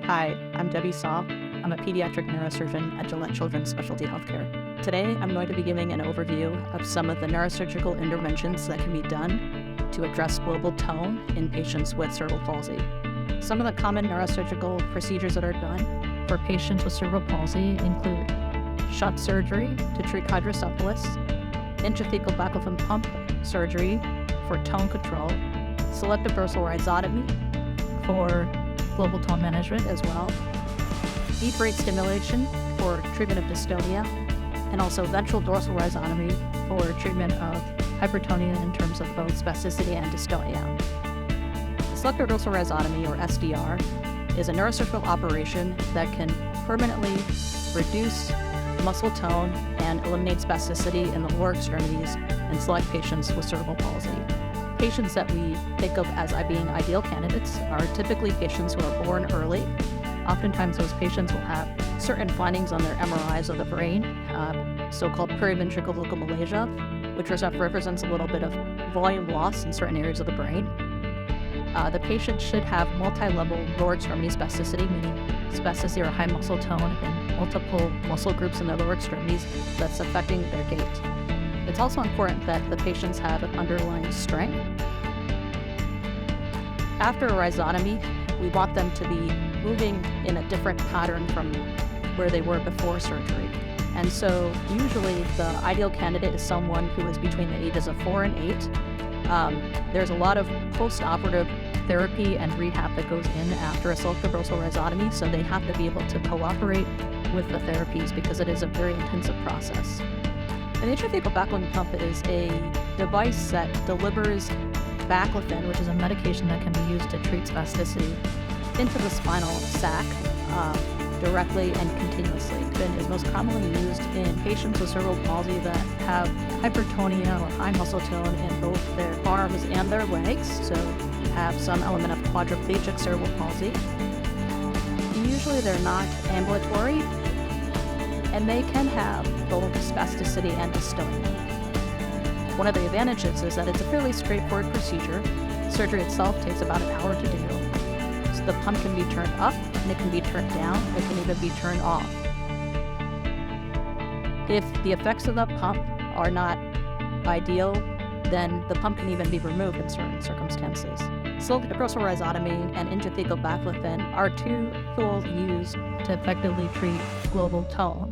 Hi, I'm Debbie Saw. I'm a pediatric neurosurgeon at Gillette Children Specialty Healthcare. Today, I'm going to be giving an overview of some of the neurosurgical interventions that can be done to address global tone in patients with cerebral palsy. Some of the common neurosurgical procedures that are done for patients with cerebral palsy include shut surgery to treat hydrocephalus, intrathecal baclofen pump surgery for tone control, selective dorsal rhizotomy for global tone management as well, deep rate stimulation for treatment of dystonia, and also ventral dorsal rhizotomy for treatment of hypertonia in terms of both spasticity and dystonia. Selective dorsal rhizotomy, or SDR, is a neurosurgical operation that can permanently reduce muscle tone and eliminate spasticity in the lower extremities in select patients with cerebral palsy. Patients that we think of as being ideal candidates are typically patients who are born early. Oftentimes those patients will have certain findings on their MRIs of the brain, so-called periventricular locomalacia, which represents a little bit of volume loss in certain areas of the brain. The patient should have multi-level lower extremity spasticity, meaning spasticity or high muscle tone in multiple muscle groups in their lower extremities that's affecting their gait. It's also important that the patients have an underlying strength. After a rhizotomy, we want them to be moving in a different pattern from where they were before surgery. And so usually the ideal candidate is someone who is between the ages of 4 and 8. There's a lot of post-operative therapy and rehab that goes in after a selective dorsal rhizotomy, so they have to be able to cooperate with the therapies because it is a very intensive process. An intrathecal baclofen pump is a device that delivers baclofen, which is a medication that can be used to treat spasticity, into the spinal sac directly and continuously. It is most commonly used in patients with cerebral palsy that have hypertonia or high muscle tone in both their arms and their legs, so have some element of quadriplegic cerebral palsy. Usually they're not ambulatory, and they can have both spasticity and dystonia. One of the advantages is that it's a fairly straightforward procedure. Surgery itself takes about an hour to do. So the pump can be turned up, and it can be turned down, it can even be turned off. If the effects of the pump are not ideal, then the pump can even be removed in certain circumstances. Selective dorsal rhizotomy and intrathecal baclofen are two tools used to effectively treat global tone.